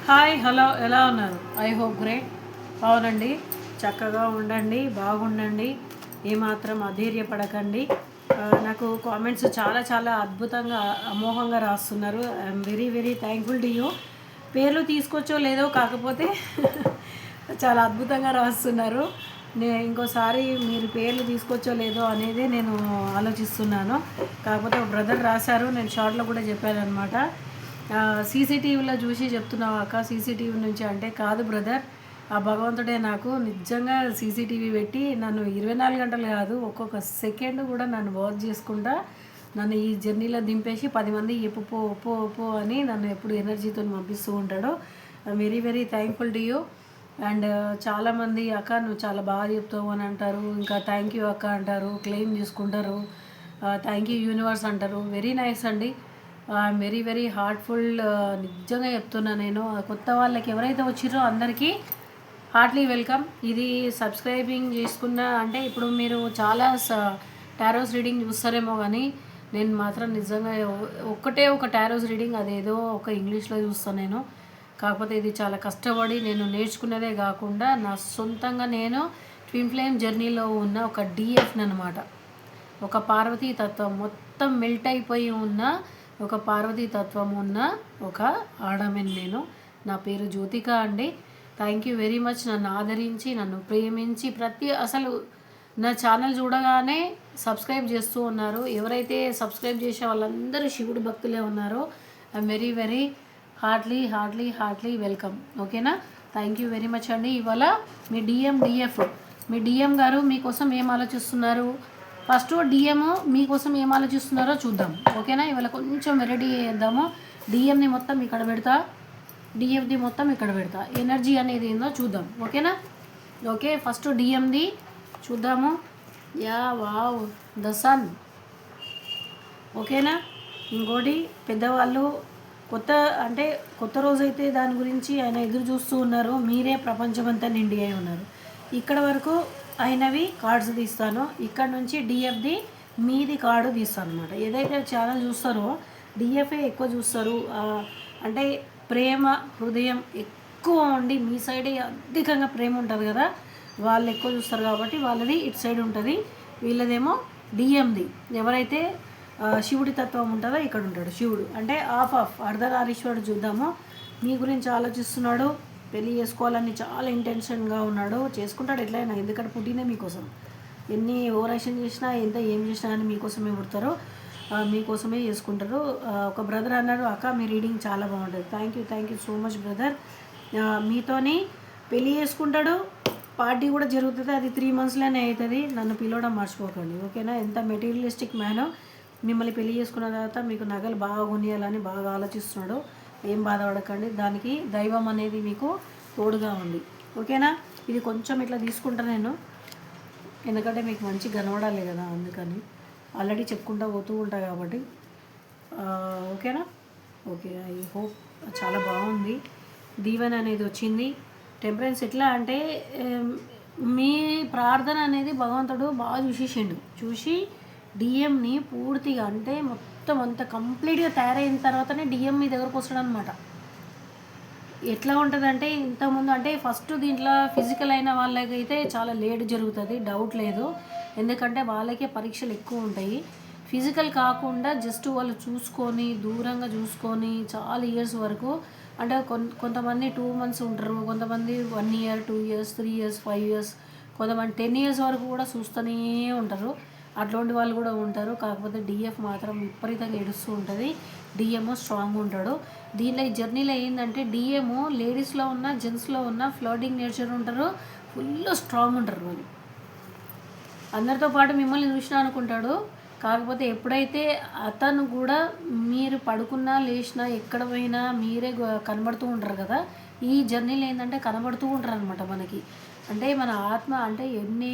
Hi hello ఎలా ఉన్నారు? I hope great. అవునండి, చక్కగా ఉండండి, బాగుండండి, ఏమాత్రం అధైర్యపడకండి. నాకు కామెంట్స్ చాలా చాలా అద్భుతంగా అమోఘంగా రాస్తున్నారు. I'm very very thankful to you. పేర్లు తీసుకొచ్చో లేదో కాకపోతే చాలా అద్భుతంగా రాస్తున్నారు. ఇంకోసారి మీరు పేర్లు తీసుకొచ్చో లేదో అనేది నేను ఆలోచిస్తున్నాను. కాకపోతే ఒక బ్రదర్ రాశారు, నేను షార్ట్లో కూడా చెప్పాను అనమాట. సీసీటీవీలో చూసి చెప్తున్నావు అక్క, సీసీటీవీ నుంచి అంటే కాదు బ్రదర్, ఆ భగవంతుడే నాకు నిజంగా సీసీటీవీ పెట్టి నన్ను 24 గంటలు కాదు, ఒక్కొక్క సెకండ్ కూడా నన్ను వర్క్ చేసుకుంటా నన్ను ఈ జర్నీలో దింపేసి 10 మంది ఎప్పుపో ఒప్పో ఒప్పో అని నన్ను ఎప్పుడు ఎనర్జీతో పంపిస్తూ ఉంటాడు. Very very thankful to you. And చాలామంది అక్క నువ్వు చాలా బాగా చెప్తావు అని అంటారు, ఇంకా థ్యాంక్ యూ అక్క అంటారు, క్లెయిమ్ చేసుకుంటారు, థ్యాంక్ యూ యూనివర్స్ అంటారు. వెరీ నైస్ అండి. I'm very very heartful. నిజంగా చెప్తున్నా, నేను కొత్త వాళ్ళకి ఎవరైతే వచ్చిరో అందరికీ హార్ట్లీ వెల్కమ్. ఇది సబ్స్క్రైబింగ్ చేసుకున్న అంటే ఇప్పుడు మీరు చాలా టారోస్ రీడింగ్ చూస్తారేమో, కానీ నేను మాత్రం నిజంగా ఒక్కటే ఒక టారోస్ రీడింగ్, అదేదో ఒక ఇంగ్లీష్లో చూస్తాను నేను. కాకపోతే ఇది చాలా కష్టపడి నేను నేర్చుకున్నదే కాకుండా నా సొంతంగా నేను ట్విన్ ఫ్లేమ్ జర్నీలో ఉన్న ఒక డిఎఫ్ని అనమాట. ఒక పార్వతీ తత్వం మొత్తం మెల్ట్ అయిపోయి ఉన్న ఒక పార్వతీ తత్వం ఉన్న ఒక ఆడమెన్ నేను. నా పేరు జ్యోతిక అండి. Thank you very much. నన్ను ఆదరించి నన్ను ప్రేమించి అసలు నా ఛానల్ చూడగానే సబ్స్క్రైబ్ చేస్తూ ఉన్నారు. ఎవరైతే సబ్స్క్రైబ్ చేసే వాళ్ళందరూ శివుడు భక్తులే ఉన్నారు. I'm very very heartily heartily heartily welcome. ఓకేనా? థ్యాంక్ యూ వెరీ మచ్ అండి. ఇవాళ మీ డిఎఫ్ మీ డిఎం గారు మీకోసం ఏం ఆలోచిస్తున్నారు, ఫస్ట్ డిఎం మీకోసం ఏం ఆలోచిస్తున్నారో చూద్దాం. ఓకేనా? ఇవాళ కొంచెం వెరైటీ చేద్దాము. డిఎంని మొత్తం ఇక్కడ పెడతా, డిఎఫ్ది మొత్తం ఇక్కడ పెడతా, ఎనర్జీ అనేది ఏందో చూద్దాం. ఓకేనా? ఓకే, ఫస్ట్ డిఎంది చూద్దాము. Yeah wow, the sun. ఓకేనా? ఇంకోటి పెద్దవాళ్ళు కొత్త రోజు అయితే దాని గురించి ఆయన ఎదురు చూస్తూ ఉన్నారు. మీరే ప్రపంచమంతా నిండి అయి ఉన్నారు. ఇక్కడ వరకు అయినవి కార్డ్స్ తీస్తాను, ఇక్కడ నుంచి డిఎఫ్ది మీది కార్డు తీస్తాను అనమాట. ఏదైతే ఛానల్ చూస్తారో డిఎఫ్ఏ ఎక్కువ చూస్తారు. అంటే ప్రేమ హృదయం ఎక్కువ ఉండి మీ సైడే అధికంగా ప్రేమ ఉంటుంది కదా, వాళ్ళు ఎక్కువ చూస్తారు కాబట్టి వాళ్ళది ఇటు సైడ్ ఉంటుంది. వీళ్ళదేమో డిఎంది ఎవరైతే శివుడి తత్వం ఉంటుందో ఇక్కడ ఉంటాడు శివుడు. అంటే ఆఫ్ అర్ధనారీశ్వరుడు. చూద్దాము. మీ గురించి ఆలోచిస్తున్నాడు, పెళ్ళి చేసుకోవాలని చాలా ఇంటెన్షన్గా ఉన్నాడు. చేసుకుంటాడు ఎట్లయినా, ఎందుకంటే పుట్టినే మీకోసం. ఎన్ని ఓవరాక్షన్ చేసినా ఏం చేసినా కానీ మీకోసమే పుడతారు, మీకోసమే చేసుకుంటారు. ఒక బ్రదర్ అన్నారు, అక్క మీ రీడింగ్ చాలా బాగుంటుంది. Thank you so much brother. మీతోని పెళ్ళి చేసుకుంటాడు, పార్టీ కూడా జరుగుతుంది. అది 3 monthsలోనే అవుతుంది. నన్ను పిలవడం మర్చిపోకండి. ఓకేనా? ఎంత మెటీరియలిస్టిక్ మ్యానో. మిమ్మల్ని పెళ్లి చేసుకున్న తర్వాత మీకు నగలు బాగా కొనియాలని బాగా ఆలోచిస్తున్నాడు. ఏం బాధపడకండి, దానికి దైవం అనేది మీకు తోడుగా ఉంది. ఓకేనా? ఇది కొంచెం ఇట్లా తీసుకుంటా నేను, ఎందుకంటే మీకు మంచి కనబడాలి కదా, అందుకని ఆల్రెడీ చెప్పుకుంటూ పోతూ ఉంటా కాబట్టి. ఓకేనా? ఓకే, ఐ హోప్ చాలా బాగుంది. దీవెన అనేది వచ్చింది. టెంపరెన్స్ ఎట్లా అంటే మీ ప్రార్థన అనేది భగవంతుడు బాగా చూసి డిఎంని పూర్తిగా అంటే మొత్తం అంతా కంప్లీట్గా తయారైన తర్వాతనే డిఎం మీ దగ్గరకు వస్తాడు అనమాట. ఎట్లా ఉంటుందంటే ఇంతకుముందు అంటే ఫస్ట్ దీంట్లో ఫిజికల్ అయిన వాళ్ళకైతే చాలా లేట్ జరుగుతుంది, డౌట్ లేదు. ఎందుకంటే వాళ్ళకే పరీక్షలు ఎక్కువ ఉంటాయి. ఫిజికల్ కాకుండా జస్ట్ వాళ్ళు చూసుకొని దూరంగా చూసుకొని చాలా ఇయర్స్ వరకు అంటే కొంతమంది 2 months ఉంటారు, కొంతమంది 1 year 2 years 3 years 5 years, కొంతమంది 10 years వరకు కూడా చూస్తూనే ఉంటారు. అట్లాంటి వాళ్ళు కూడా ఉంటారు. కాకపోతే డిఎఫ్ మాత్రం విపరీతంగా ఏడుస్తూ ఉంటుంది. డిఎం స్ట్రాంగ్ ఉంటాడు. దీనిలో ఈ జర్నీలో ఏంటంటే డిఎం లేడీస్లో ఉన్న జెంట్స్లో ఉన్న ఫ్లోటింగ్ నేచర్ ఉంటారు, ఫుల్ స్ట్రాంగ్ ఉంటారు. వాళ్ళు అందరితో పాటు మిమ్మల్ని చూసినా అనుకుంటాడు. కాకపోతే ఎప్పుడైతే అతను కూడా మీరు పడుకున్నా లేచినా ఎక్కడ పోయినా మీరే కనబడుతూ ఉంటారు కదా, ఈ జర్నీలో ఏంటంటే కనబడుతూ ఉంటారు అనమాట మనకి. అంటే మన ఆత్మ అంటే ఎన్ని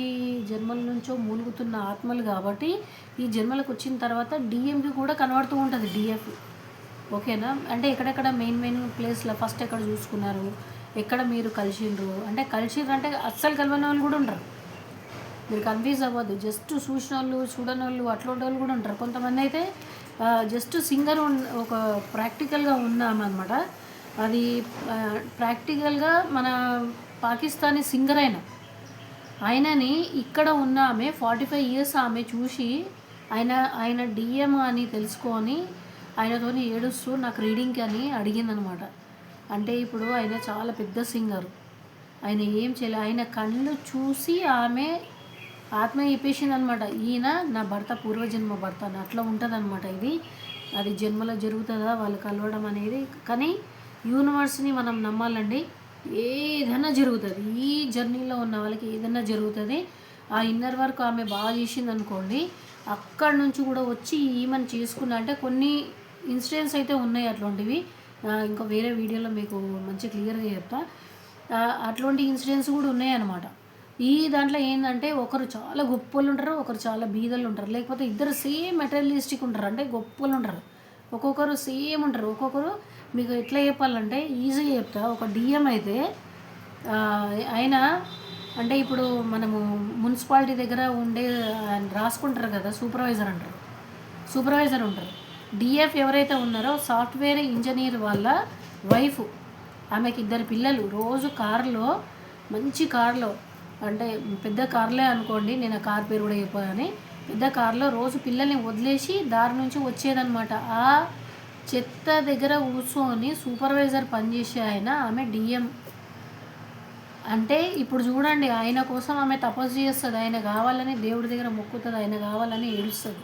జన్మల నుంచో మూలుగుతున్న ఆత్మలు కాబట్టి ఈ జన్మలకు వచ్చిన తర్వాత డిఎంకి కూడా కనబడుతూ ఉంటుంది డిఎఫ్. ఓకేనా? అంటే ఎక్కడెక్కడ మెయిన్ ప్లేస్లో ఫస్ట్ ఎక్కడ చూసుకున్నారు, ఎక్కడ మీరు కలిసిండ్రు అంటే అస్సలు కలవని వాళ్ళు కూడా ఉంటారు. మీరు కన్ఫ్యూజ్ అవ్వద్దు. జస్ట్ చూసిన వాళ్ళు చూడని వాళ్ళు అట్లాంటి వాళ్ళు కూడా ఉంటారు. కొంతమంది అయితే జస్ట్ సింగర్ ఒక ప్రాక్టికల్గా ఉన్నామన్నమాట. అది ప్రాక్టికల్గా మన పాకిస్తానీ సింగర్ ఆయనని ఇక్కడ ఉన్న ఆమె 45 ఇయర్స్ ఆమె చూసి ఆయన డిఎం అని తెలుసుకొని ఆయనతోని ఏడుస్తూ నాకు రీడింగ్కి అని అడిగిందనమాట. అంటే ఇప్పుడు ఆయన చాలా పెద్ద సింగర్, ఆయన ఏం చేయలే, ఆయన కళ్ళు చూసి ఆమె ఆత్మ చెప్పేసింది అనమాట, ఈయన నా భర్త, పూర్వజన్మ భర్త అని. అట్లా ఉంటుంది అనమాట. ఇది అది జన్మలో జరుగుతుందా వాళ్ళు కలవడం అనేది. కానీ యూనివర్స్ని మనం నమ్మాలండి. ఏదైనా జరుగుతుంది, ఈ జర్నీలో ఉన్న వాళ్ళకి ఏదైనా జరుగుతుంది. ఆ ఇన్నర్ వర్క్ ఆమె బాగా చేసింది అనుకోండి, అక్కడి నుంచి కూడా వచ్చి ఈమెను చేసుకున్నా. అంటే కొన్ని ఇన్సిడెంట్స్ అయితే ఉన్నాయి అట్లాంటివి, ఇంకా వేరే వీడియోలో మీకు మంచి క్లియర్గా చెప్తా. అట్లాంటి ఇన్సిడెంట్స్ కూడా ఉన్నాయన్నమాట. ఈ దాంట్లో ఏంటంటే ఒకరు చాలా గొప్పలు ఉంటారు, ఒకరు చాలా బీదలు ఉంటారు, లేకపోతే ఇద్దరు సేమ్ మెటీరియలిస్టిక్ ఉంటారు, అంటే గొప్పలు ఉంటారు. ఒక్కొక్కరు సేమ్ ఉంటారు, ఒక్కొక్కరు మీకు ఎట్లా చెప్పాలంటే ఈజీగా చెప్తా. ఒక డిఎం అయితే ఆయన అంటే ఇప్పుడు మనము మున్సిపాలిటీ దగ్గర ఉండే రాసుకుంటారు కదా, సూపర్వైజర్ ఉంటారు. డిఎఫ్ ఎవరైతే ఉన్నారో సాఫ్ట్వేర్ ఇంజనీర్ వాళ్ళ వైఫ్, ఆమెకి 2 పిల్లలు. రోజు కారులో, మంచి కారులో, అంటే పెద్ద కార్లే అనుకోండి, నేను ఆ కార్ పేరు కూడా చెప్పాలని, పెద్ద కారులో రోజు పిల్లల్ని వదిలేసి దారి నుంచి వచ్చేదనమాట. ఆ చెత్త దగ్గర కూర్చొని సూపర్వైజర్ పనిచేసే ఆమె డిఎం. అంటే ఇప్పుడు చూడండి, ఆయన కోసం ఆమె తపస్సు చేస్తుంది, ఆయన కావాలని దేవుడి దగ్గర మొక్కుతుంది, ఆయన కావాలని ఏడుస్తుంది.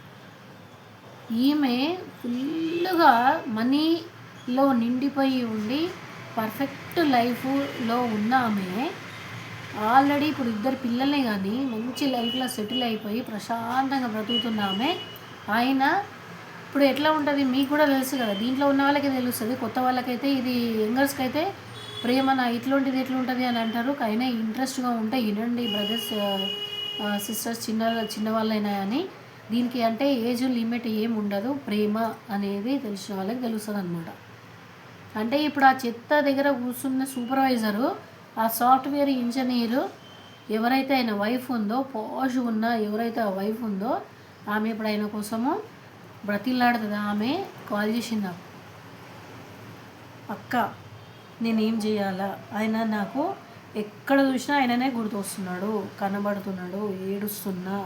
ఈమె ఫుల్గా మనీలో నిండిపోయి ఉండి పర్ఫెక్ట్ లైఫ్లో ఉన్న ఆమె ఆల్రెడీ ఇప్పుడు 2 పిల్లల్ని కానీ మంచి లైఫ్లో సెటిల్ అయిపోయి ప్రశాంతంగా బ్రతుకుతున్న ఆమె. ఆయన ఇప్పుడు ఎట్లా ఉంటుంది మీకు కూడా తెలుసు కదా, దీంట్లో ఉన్న వాళ్ళకి తెలుస్తుంది, కొత్త వాళ్ళకైతే ఇది యంగర్స్కి అయితే ప్రేమన ఇట్లాంటిది ఎట్లుంటుంది అని అంటారు. అయినా ఇంట్రెస్ట్గా ఉంటే వినండి బ్రదర్స్, సిస్టర్స్, చిన్నవాళ్ళైనా అని. దీనికి అంటే ఏజ్ లిమిట్ ఏమి ఉండదు, ప్రేమ అనేది తెలిసిన వాళ్ళకి తెలుస్తుంది అనమాట. అంటే ఇప్పుడు ఆ చెత్త దగ్గర కూర్చున్న సూపర్వైజరు, ఆ సాఫ్ట్వేర్ ఇంజనీరు ఎవరైతే ఆయన వైఫ్ ఉందో, పాష్ ఉన్న ఎవరైతే ఆ వైఫ్ ఉందో, ఆమె ఇప్పుడు ఆయన కోసము బ్రతిలాడుతుంది. ఆమె కాల్ చేసింది నాకు, అక్క నేనేం చేయాలా, ఆయన నాకు ఎక్కడ చూసినా ఆయననే గుర్తొస్తున్నాడు, కనబడుతున్నాడు, ఏడుస్తున్నా,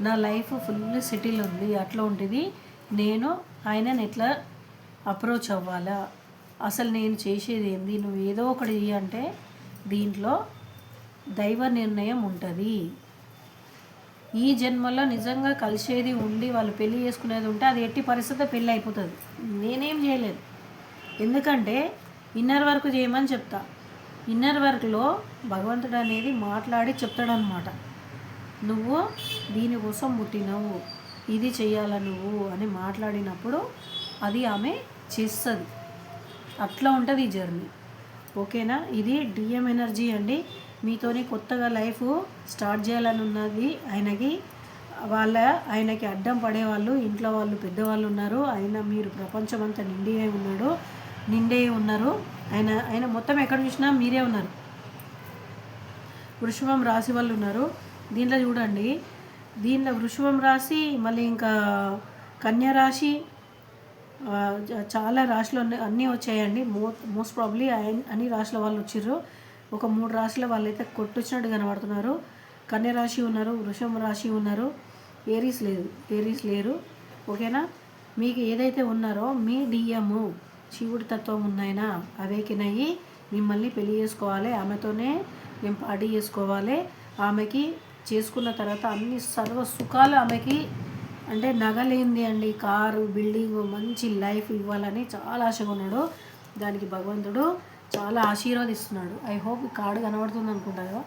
నా లైఫ్ ఫుల్ సెటిల్ ఉంది, అట్లా ఉంటుంది, నేను ఆయనని ఎట్లా అప్రోచ్ అవ్వాలా, అసలు నేను చేసేది ఏంది, నువ్వు ఏదో ఒకటి అంటే దీంట్లో దైవ నిర్ణయం ఉంటుంది. ఈ జన్మలో నిజంగా కలిసేది ఉండి వాళ్ళు పెళ్ళి చేసుకునేది ఉంటే అది ఎట్టి పరిస్థితి పెళ్ళి అయిపోతుంది. నేనేం చేయలేదు, ఎందుకంటే ఇన్నర్ వర్క్ చేయమని చెప్తా. ఇన్నర్ వర్క్లో భగవంతుడు అనేది మాట్లాడి చెప్తాడనమాట, నువ్వు దీనికోసం పుట్టినవు, ఇది చెయ్యాల నువ్వు అని మాట్లాడినప్పుడు అది ఆమె చేస్తుంది. అట్లా ఉంటుంది ఈ జర్నీ. ఓకేనా, ఇది డిఎం ఎనర్జీ అండి. మీతోని కొత్తగా లైఫ్ స్టార్ట్ చేయాలని ఉన్నది ఆయనకి. ఆయనకి అడ్డం పడేవాళ్ళు ఇంట్లో వాళ్ళు పెద్దవాళ్ళు ఉన్నారు. మీరు ప్రపంచం అంతా నిండే ఉన్నారు. ఆయన మొత్తం ఎక్కడ చూసినా మీరే ఉన్నారు. వృషభం రాశి వాళ్ళు ఉన్నారు దీంట్లో చూడండి. దీంట్లో వృషభం రాశి, మళ్ళీ ఇంకా కన్యా రాశి, చాలా రాశులు అన్నీ వచ్చాయండి. మోస్ట్ ప్రాబ్లీ అన్ని రాశుల వాళ్ళు వచ్చిర్రు. ఒక 3 రాశుల వాళ్ళైతే కొట్టొచ్చినట్టు కనబడుతున్నారు. కన్యా రాశి ఉన్నారు, వృషభం రాశి ఉన్నారు, ఏరీస్ లేరు. ఓకేనా, మీకు ఏదైతే ఉన్నారో మీ డిఎం శివుడి తత్వం ఉన్నాయినా అవేకిన్ అయ్యి మిమ్మల్ని పెళ్లి చేసుకోవాలి, ఆమెతోనే మేము పార్టీ చేసుకోవాలి, ఆమెకి చేసుకున్న తర్వాత అన్ని సర్వ సుఖాలు ఆమెకి, అంటే నగలేంది అండి, కారు, బిల్డింగ్, మంచి లైఫ్ ఇవ్వాలని చాలా ఆశగా ఉన్నాడు. దానికి భగవంతుడు చాలా ఆశీర్వదిస్తున్నాడు. ఐ హోప్ ఈ కార్డు కనబడుతుంది అనుకుంటా కదా.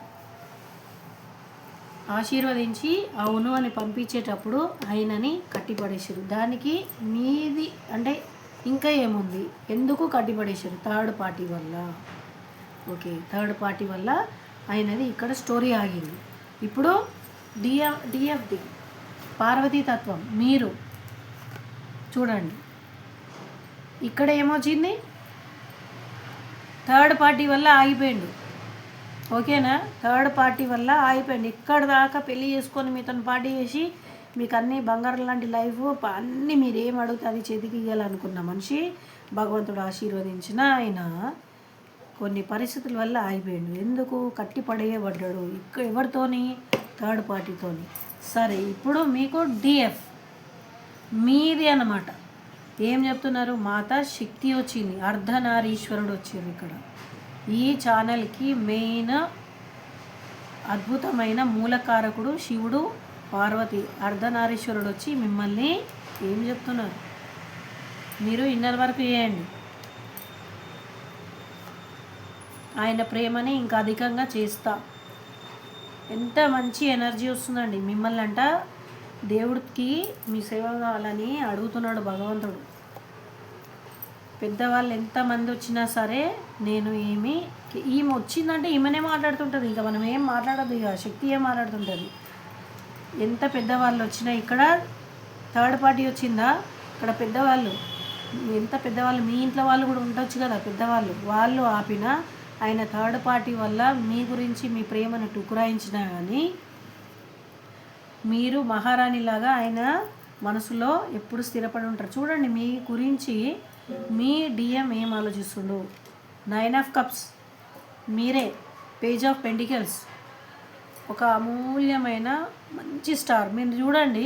ఆశీర్వదించి అవును అని పంపించేటప్పుడు ఆయనని కట్టిపడేసారు. దానికి మీది అంటే ఇంకా ఏముంది, ఎందుకు కట్టిపడేసారు? థర్డ్ పార్టీ వల్ల. ఓకే, థర్డ్ పార్టీ వల్ల ఆయనది ఇక్కడ స్టోరీ ఆగింది. ఇప్పుడు డిఎఫ్డి పార్వతీ తత్వం. మీరు చూడండి ఇక్కడ ఏమొచ్చింది, థర్డ్ పార్టీ వల్ల ఆగిపోయిండు. ఓకేనా, థర్డ్ పార్టీ వల్ల ఆగిపోయింది. ఇక్కడ దాకా పెళ్ళి చేసుకొని మీతో పార్టీ చేసి మీకు అన్నీ బంగారం లాంటి లైఫ్ అన్నీ మీరు ఏం అడిగితే అది చేతికి ఇవ్వాలనుకున్న మనిషి భగవంతుడు ఆశీర్వదించిన ఆయన కొన్ని పరిస్థితుల వల్ల ఆగిపోయాడు. ఎందుకు కట్టి పడేయబడ్డాడు ఇక్కడ ఎవరితోని? థర్డ్ పార్టీతోని. సరే, ఇప్పుడు మీకు డిఎఫ్ మీది అన్నమాట. ఏం చెప్తున్నారు? మాతా శక్తి వచ్చింది, అర్ధనారీశ్వరుడు వచ్చింది. ఇక్కడ ఈ ఛానల్కి మెయిన్ అద్భుతమైన మూలకారకుడు శివుడు, పార్వతి, అర్ధనారీశ్వరుడు వచ్చి మిమ్మల్ని ఏం చెప్తున్నారు? మీరు ఇన్నర్ వర్క్ చేయండి, ఆయన ప్రేమని ఇంకా అధికంగా చేస్తా. ఎంత మంచి ఎనర్జీ వస్తుందండి మిమ్మల్ని అంట. దేవుడికి మీ సేవ కావాలని అడుగుతున్నాడు భగవంతుడు. పెద్దవాళ్ళు ఎంతమంది వచ్చినా సరే నేను ఈమె వచ్చిందంటే ఈమెనే మాట్లాడుతుంటుంది, ఇంకా మనం ఏం మాట్లాడదు, ఇక శక్తి ఏం మాట్లాడుతుంటుంది. ఎంత పెద్దవాళ్ళు వచ్చినా, ఇక్కడ థర్డ్ పార్టీ వచ్చిందా, ఇక్కడ పెద్దవాళ్ళు, ఎంత పెద్దవాళ్ళు, మీ ఇంట్లో వాళ్ళు కూడా ఉండొచ్చు కదా పెద్దవాళ్ళు, వాళ్ళు ఆపినా ఆయన థర్డ్ పార్టీ వల్ల మీ గురించి మీ ప్రేమను టుకురాయించినా కానీ మీరు మహారాణిలాగా ఆయన మనసులో ఎప్పుడు స్థిరపడి ఉంటారు. చూడండి మీ గురించి మీ డిఎం ఏం ఆలోచిస్తుండు. 9 ఆఫ్ కప్స్ మీరే, పేజ్ ఆఫ్ పెంటికల్స్, ఒక అమూల్యమైన మంచి స్టార్. మీరు చూడండి,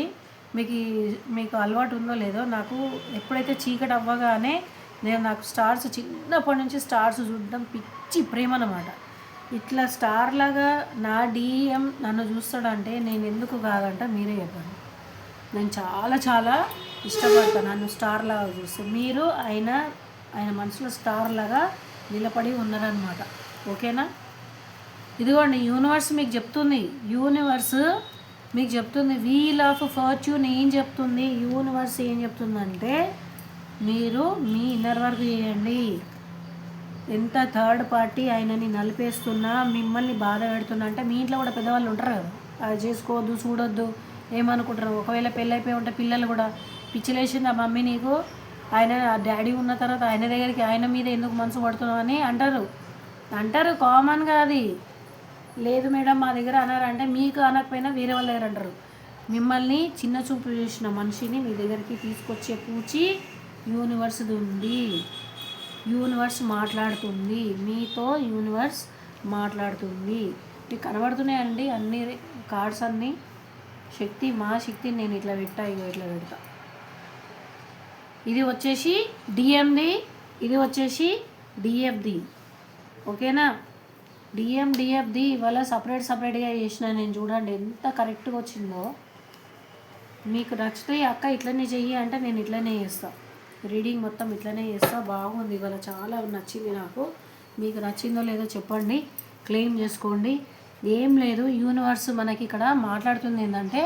మీకు అలవాటు ఉందో లేదో, నాకు ఎప్పుడైతే చీకటి అవ్వగానే నాకు స్టార్స్, చిన్నప్పటి నుంచి స్టార్స్ చూడడం పిచ్చి ప్రేమ అన్నమాట. ఇట్లా స్టార్ లాగా నా డిఎం నన్ను చూస్తాడంటే నేను ఎందుకు కాదంట మీరే చెప్పండి. నేను చాలా చాలా ఇష్టపడతాను నన్ను స్టార్ లాగా చూస్తే. మీరు ఆయన మనసులో స్టార్ లాగా నిలబడి ఉన్నారనమాట. ఓకేనా? ఇదిగోండి యూనివర్స్ మీకు చెప్తుంది, వీల్ ఆఫ్ ఫార్చ్యూన్ ఏం చెప్తుంది, యూనివర్స్ ఏం చెప్తుందంటే మీరు మీ ఇన్నర్ వర్క్ చేయండి. ఎంత థర్డ్ పార్టీ ఆయనని నలిపేస్తున్నా, మిమ్మల్ని బాధ పెడుతున్నా అంటే, మీ ఇంట్లో కూడా పెద్దవాళ్ళు ఉంటారు కదా, అది చేసుకోవద్దు, చూడొద్దు, ఏమనుకుంటారు. ఒకవేళ పెళ్ళైపోయి ఉంటే పిల్లలు కూడా పిచ్చిలేసింది ఆ మమ్మీ నీకు, ఆయన డాడీ ఉన్న తర్వాత ఆయన దగ్గరికి ఆయన మీద ఎందుకు మనసు పడుతున్నావు అని అంటారు కామన్గా. అది లేదు మేడం మా దగ్గర అన్నారంటే, మీకు అనకపోయినా వేరే వాళ్ళ దగ్గర అంటారు. మిమ్మల్ని చిన్న చూపు చేసిన మనిషిని మీ దగ్గరికి తీసుకొచ్చే పూచి యూనివర్స్ది ఉంది. యూనివర్స్ మాట్లాడుతుంది మీతో, యూనివర్స్ మాట్లాడుతుంది. మీకు కనబడుతున్నాయండి అన్ని కార్డ్స్ అన్నీ. మా శక్తిని నేను ఇట్లా పెడతా. ఇది వచ్చేసి డిఎంది, ఇది వచ్చేసి డిఎఫ్ది. ఓకేనా? డిఎఫ్ది ఇవాళ సపరేట్గా చేసిన నేను. చూడండి ఎంత కరెక్ట్గా వచ్చిందో. మీకు నచ్చితే అక్క ఇట్లనే చెయ్యి అంటే నేను ఇట్లనే చేస్తాను. రీడింగ్ మొత్తం ఇట్లనే చేస్తా. బాగుంది ఇవాళ, చాలా నచ్చింది నాకు. మీకు నచ్చిందో లేదో చెప్పండి, క్లెయిమ్ చేసుకోండి. ఏం లేదు, యూనివర్స్ మనకి ఇక్కడ మాట్లాడుతుంది ఏంటంటే,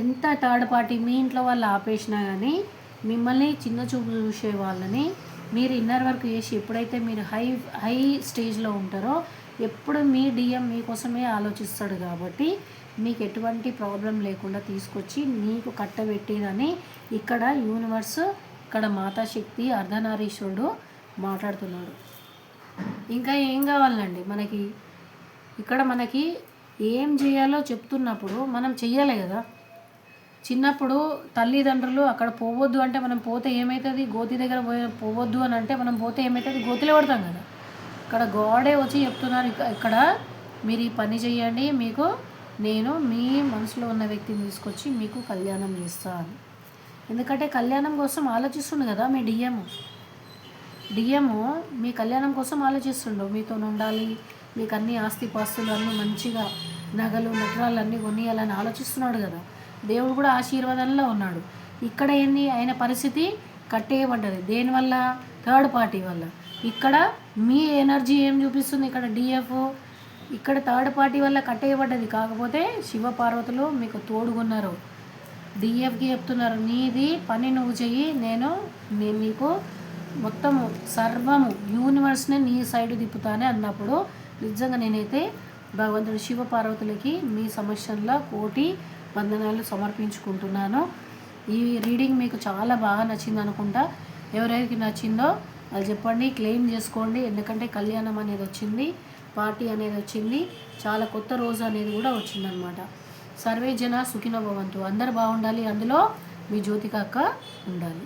ఎంత థర్డ్ పార్టీ మీ ఇంట్లో వాళ్ళు ఆపేసినా కానీ మిమ్మల్ని చిన్న చూపు చూసే వాళ్ళని మీరు ఇన్నర్ వర్క్ చేసి ఎప్పుడైతే మీరు హై స్టేజ్లో ఉంటారో ఎప్పుడు మీ డిఎం మీకోసమే ఆలోచిస్తాడు. కాబట్టి మీకు ఎటువంటి ప్రాబ్లం లేకుండా తీసుకొచ్చి మీకు కట్టబెట్టేదని ఇక్కడ యూనివర్స్, ఇక్కడ మాతాశక్తి, అర్ధనారీశ్వరుడు మాట్లాడుతున్నాడు. ఇంకా ఏం కావాలండి మనకి? ఇక్కడ మనకి ఏం చేయాలో చెప్తున్నప్పుడు మనం చెయ్యాలి కదా. చిన్నప్పుడు తల్లిదండ్రులు అక్కడ పోవద్దు అంటే మనం పోతే ఏమవుతుంది, గోతి దగ్గర పోవద్దు అని అంటే మనం పోతే ఏమవుతుంది, గోతిలో పడతాం కదా. ఇక్కడ గాడే వచ్చి చెప్తున్నారు, ఇక్కడ మీరు ఈ పని చేయండి, మీకు నేను మీ మనసులో ఉన్న వ్యక్తిని తీసుకొచ్చి మీకు కళ్యాణం చేస్తాను. ఎందుకంటే కళ్యాణం కోసం ఆలోచిస్తుండు కదా మీ డిఎం మీ కళ్యాణం కోసం ఆలోచిస్తుండు. మీతో ఉండాలి, మీకు అన్ని ఆస్తిపాస్తులు అన్నీ మంచిగా, నగలు నటరాలు అన్నీ కొనియాలని ఆలోచిస్తున్నాడు కదా. దేవుడు కూడా ఆశీర్వాదంలో ఉన్నాడు. ఇక్కడ ఏంది, ఆయన పరిస్థితి కట్టేయబడ్డది. దేనివల్ల? థర్డ్ పార్టీ వల్ల. ఇక్కడ మీ ఎనర్జీ ఏం చూపిస్తుంది, ఇక్కడ డిఎఫ్ ఇక్కడ థర్డ్ పార్టీ వల్ల కట్టేయబడ్డది. కాకపోతే శివపార్వతులు మీకు తోడుగున్నారు. డిఎఫ్కి చెప్తున్నారు, నీది పని నువ్వు చెయ్యి, నేను నీకు మొత్తము సర్వము యూనివర్స్ని నీ సైడ్ తిప్పుతానే అన్నప్పుడు నిజంగా నేనైతే భగవంతుడు శివపార్వతులకి మీ సమస్యల్లో కోటి వందనాలు సమర్పించుకుంటున్నాను. ఈ రీడింగ్ మీకు చాలా బాగా నచ్చింది అనుకుంటా. ఎవరికి నచ్చిందో అది చెప్పండి, క్లెయిమ్ చేసుకోండి. ఎందుకంటే కళ్యాణం అనేది వచ్చింది, పార్టీ అనేది వచ్చింది, చాలా కొత్త రోజు అనేది కూడా వచ్చిందనమాట. సర్వే జన సుఖినో భవంతు. అందరు బాగుండాలి, అందులో మీ జ్యోతిక అక్క ఉండాలి.